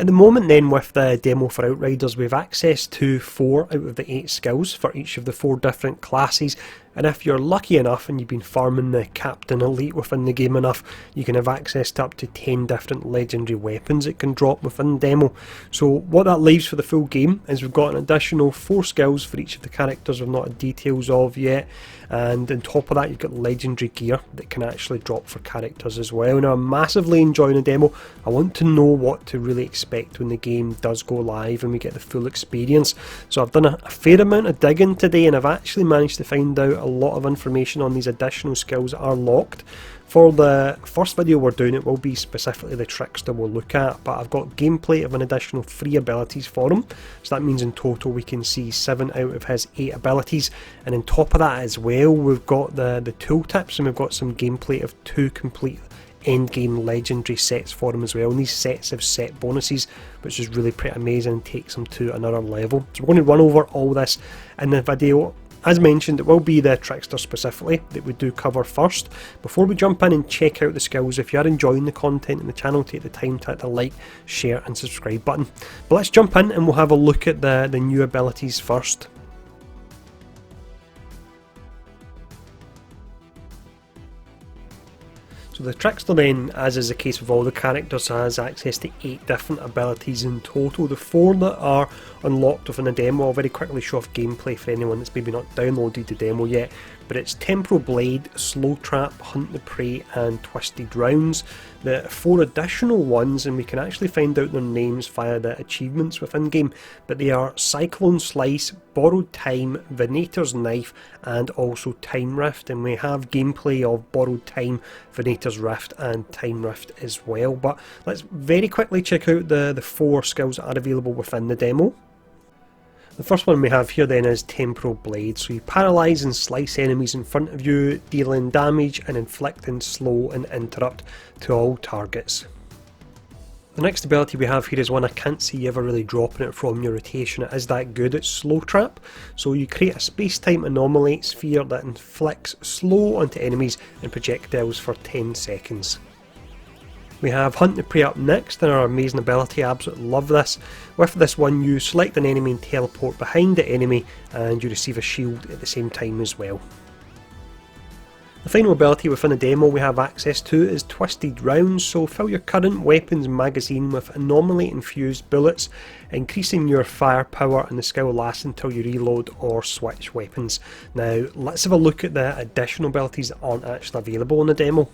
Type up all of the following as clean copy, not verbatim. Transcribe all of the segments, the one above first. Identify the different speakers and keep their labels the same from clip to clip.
Speaker 1: At the moment then, with the demo for Outriders, we have access to 4 out of the 8 skills for each of the 4 different classes, and if you're lucky enough and you've been farming the Captain Elite within the game enough, you can have access to up to 10 different legendary weapons it can drop within the demo. So what that leaves for the full game is we've got an additional 4 skills for each of the characters we've not had details of yet, and on top of that you've got legendary gear that can actually drop for characters as well. Now I'm massively enjoying the demo. I want to know what to really expect when the game does go live and we get the full experience. So I've done a fair amount of digging today, and I've actually managed to find out a lot of information on these additional skills that are locked. For the first video we're doing, it will be specifically the Trickster we'll look at, but I've got gameplay of an additional 3 abilities for him, so that means in total we can see 7 out of his 8 abilities, and on top of that as well we've got the tooltips, and we've got some gameplay of 2 complete endgame legendary sets for him as well, and these sets have set bonuses, which is really pretty amazing and takes him to another level. So we're going to run over all this in the video. As mentioned, it will be the Trickster specifically that we do cover first. Before we jump in and check out the skills, if you are enjoying the content in the channel, take the time to hit the like, share and subscribe button. But let's jump in and we'll have a look at the new abilities first. So the Trickster then, as is the case with all the characters, has access to 8 different abilities in total. The 4 that are unlocked within the demo, I'll very quickly show off gameplay for anyone that's maybe not downloaded the demo yet, but it's Temporal Blade, Slow Trap, Hunt the Prey and Twisted Rounds. The 4 additional ones, and we can actually find out their names via the achievements within game, but they are Cyclone Slice, Borrowed Time, Veneto's Knife and also Time Rift, and we have gameplay of Borrowed Time, Veneto's Rift and Time Rift as well. But let's very quickly check out the 4 skills that are available within the demo. The first one we have here then is Temporal Blade. So you paralyse and slice enemies in front of you, dealing damage and inflicting slow and interrupt to all targets. The next ability we have here is one I can't see you ever really dropping it from your rotation. It is that good. It's Slow Trap. So you create a space-time anomaly sphere that inflicts slow onto enemies and projectiles for 10 seconds. We have Hunt the Prey up next, and our amazing ability. I absolutely love this. With this one you select an enemy and teleport behind the enemy, and you receive a shield at the same time as well. The final ability within the demo we have access to is Twisted Rounds, so fill your current weapons magazine with anomaly infused bullets, increasing your firepower, and the skill lasts until you reload or switch weapons. Now let's have a look at the additional abilities that aren't actually available in the demo.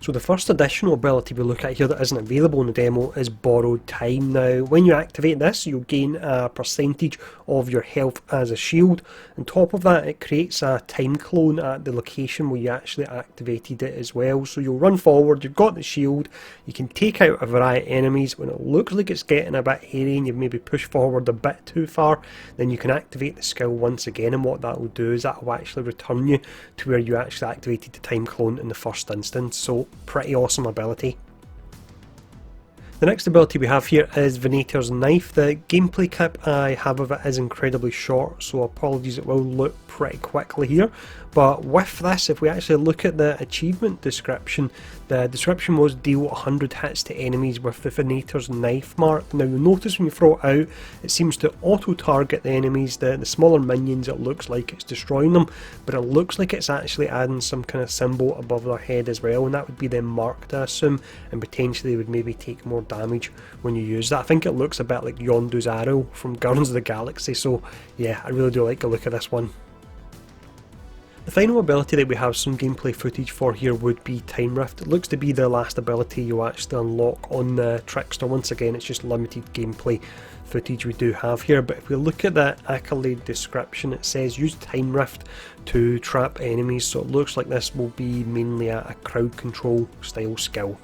Speaker 1: So the first additional ability we look at here that isn't available in the demo is Borrowed Time. Now when you activate this you'll gain a percentage of your health as a shield. On top of that it creates a time clone at the location where you actually activated it as well. So you'll run forward, you've got the shield, you can take out a variety of enemies. When it looks like it's getting a bit hairy and you've maybe pushed forward a bit too far, then you can activate the skill once again, and what that will do is that will actually return you to where you actually activated the time clone in the first instance. So pretty awesome ability. The next ability we have here is Veneto's Knife. The gameplay clip I have of it is incredibly short, so apologies, it will look pretty quickly here. But with this, if we actually look at the achievement description, the description was deal 100 hits to enemies with the Veneto's Knife mark. Now you'll notice when you throw it out, it seems to auto-target the enemies, the smaller minions. It looks like it's destroying them, but it looks like it's actually adding some kind of symbol above their head as well, and that would be them marked, I assume, and potentially they would maybe take more damage when you use that. I think it looks a bit like Yondu's arrow from Guardians of the Galaxy, so yeah, I really do like the look of this one. The final ability that we have some gameplay footage for here would be Time Rift. It looks to be the last ability you actually unlock on the Trickster. Once again, it's just limited gameplay footage we do have here, but if we look at the accolade description, it says use Time Rift to trap enemies, so it looks like this will be mainly a crowd control style skill.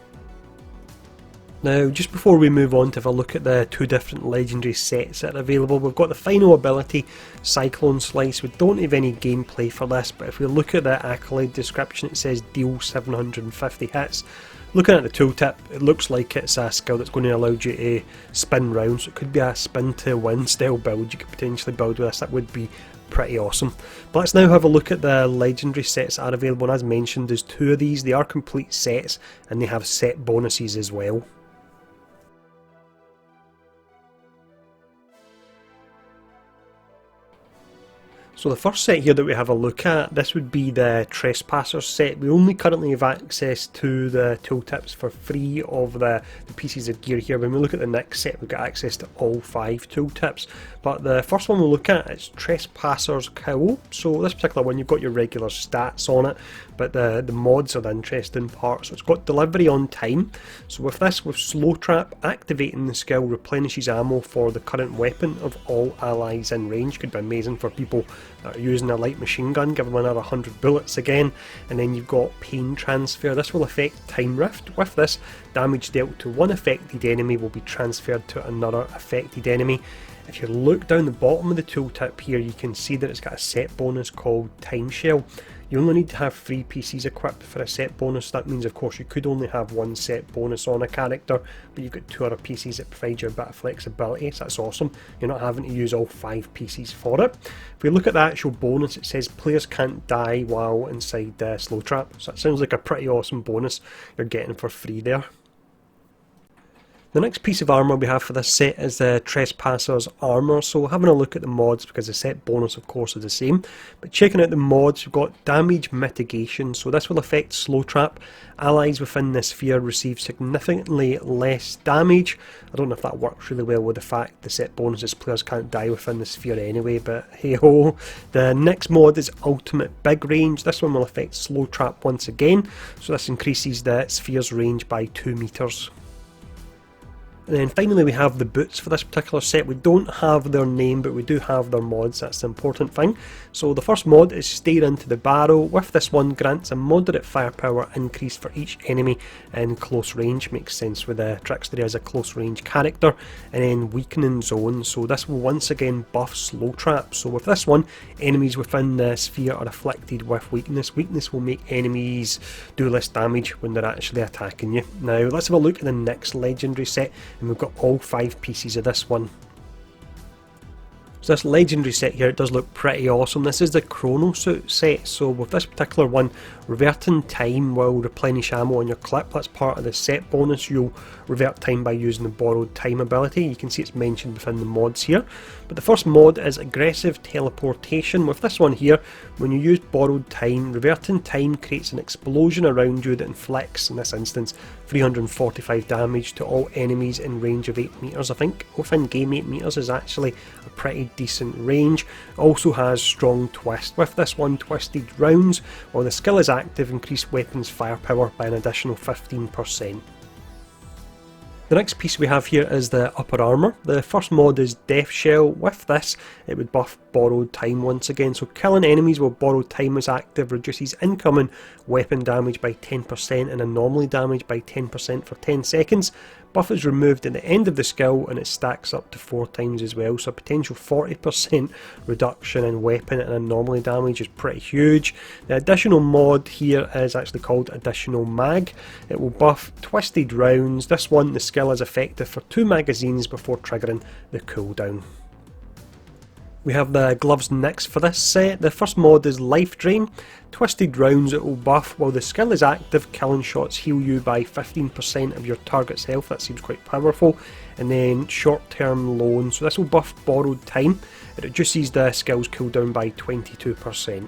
Speaker 1: Now, just before we move on to have a look at the 2 different legendary sets that are available, we've got the final ability, Cyclone Slice. We don't have any gameplay for this, but if we look at the accolade description, it says deal 750 hits. Looking at the tooltip, it looks like it's a skill that's going to allow you to spin round, so it could be a spin to win style build you could potentially build with this. That would be pretty awesome. But let's now have a look at the legendary sets that are available, and as mentioned, there's 2 of these. They are complete sets and they have set bonuses as well. So the first set here that we have a look at, this would be the Trespasser Set. We only currently have access to the tooltips for 3 of the pieces of gear here. When we look at the next set, we've got access to all 5 tooltips. But the first one we'll look at is Trespasser's Cowl. So this particular one, you've got your regular stats on it, but the mods are the interesting part. So it's got delivery on time. So with this, with Slow Trap, activating the skill replenishes ammo for the current weapon of all allies in range. Could be amazing for people that are using a light machine gun, give them another 100 bullets again. And then you've got Pain Transfer. This will affect Time Rift. With this, damage dealt to one affected enemy will be transferred to another affected enemy. If you look down the bottom of the tooltip here, you can see that it's got a set bonus called Time Shell. You only need to have 3 PCs equipped for a set bonus. That means, of course, you could only have 1 set bonus on a character, but you've got 2 other PCs that provide you a bit of flexibility, so that's awesome. You're not having to use all 5 PCs for it. If we look at the actual bonus, it says players can't die while inside the Slow Trap, so that sounds like a pretty awesome bonus you're getting for free there. The next piece of armour we have for this set is the Trespasser's Armour. So having a look at the mods, because the set bonus of course is the same, but checking out the mods, we've got Damage Mitigation. So this will affect Slow Trap. Allies within the sphere receive significantly less damage. I don't know if that works really well with the fact the set bonus is players can't die within the sphere anyway, but hey ho. The next mod is Ultimate Big Range. This one will affect Slow Trap once again, so this increases the sphere's range by 2 meters. And then finally we have the boots for this particular set. We don't have their name, but we do have their mods, that's the important thing. So the first mod is Stare into the Barrel. With this one, grants a moderate firepower increase for each enemy in close range. Makes sense with the Trickster as a close range character. And then Weakening Zone, so this will once again buff Slow Trap. So with this one, enemies within the sphere are afflicted with weakness. Weakness will make enemies do less damage when they're actually attacking you. Now let's have a look at the next legendary set, and we've got all 5 pieces of this one. So this legendary set here, it does look pretty awesome. This is the Chrono Suit Set. So with this particular one, reverting time will replenish ammo on your clip. That's part of the set bonus. You'll revert time by using the borrowed time ability. You can see it's mentioned within the mods here. But the first mod is Aggressive Teleportation. With this one here, when you use borrowed time, reverting time creates an explosion around you that inflicts, in this instance, 345 damage to all enemies in range of 8 meters. I think within game 8 meters is actually a pretty decent range. Also has Strong Twist. With this one, Twisted Rounds, while the skill is active, increase weapons firepower by an additional 15%. The next piece we have here is the upper armour. The first mod is Death Shell. With this, it would buff borrowed time once again. So killing enemies while borrowed time is active reduces incoming weapon damage by 10% and anomaly damage by 10% for 10 seconds. Buff is removed at the end of the skill and it stacks up to 4 times as well, so a potential 40% reduction in weapon and anomaly damage is pretty huge. The additional mod here is actually called Additional Mag. It will buff Twisted Rounds. This one, the skill is effective for 2 magazines before triggering the cooldown. We have the gloves next for this set. The first mod is Life Drain. Twisted Rounds, it will buff while the skill is active. Killing shots heal you by 15% of your target's health. That seems quite powerful. And then Short Term Loan, so this will buff borrowed time. It reduces the skill's cooldown by 22%.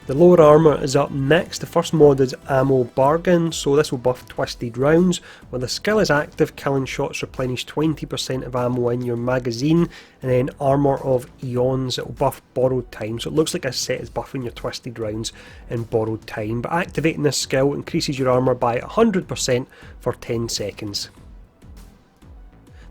Speaker 1: The lower armour is up next. The first mod is Ammo Bargain, so this will buff Twisted Rounds. When the skill is active, killing shots replenish 20% of ammo in your magazine. And then Armour of Eons, it will buff borrowed time. So it looks like this set is buffing your Twisted Rounds and borrowed time. But activating this skill increases your armour by 100% for 10 seconds.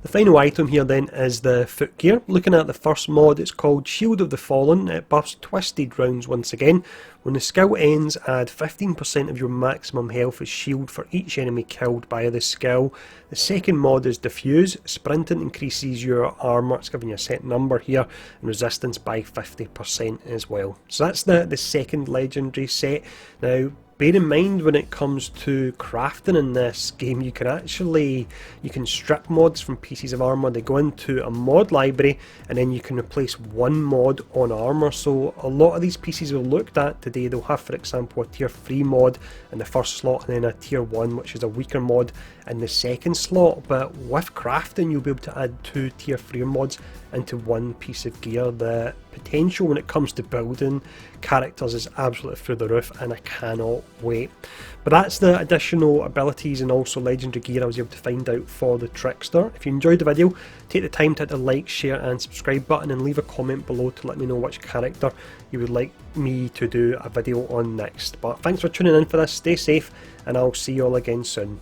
Speaker 1: The final item here then is the footgear. Looking at the first mod, it's called Shield of the Fallen. It buffs Twisted Rounds once again. When the skill ends, add 15% of your maximum health as shield for each enemy killed by the skill. The second mod is Diffuse. Sprinting increases your armour, it's giving you a set number here, and resistance by 50% as well. So that's the second legendary set. Now, bear in mind when it comes to crafting in this game, you can strip mods from pieces of armour. They go into a mod library and then you can replace one mod on armour. So a lot of these pieces we've looked at today, they'll have, for example, a tier 3 mod in the first slot and then a tier 1, which is a weaker mod, in the second slot. But with crafting, you'll be able to add 2 tier 3 mods into one piece of gear. The potential when it comes to building characters is absolutely through the roof, and I cannot wait. But that's the additional abilities and also legendary gear I was able to find out for the Trickster. If you enjoyed the video, take the time to hit the like, share and subscribe button, and leave a comment below to let me know which character you would like me to do a video on next. But thanks for tuning in for this, stay safe, and I'll see you all again soon.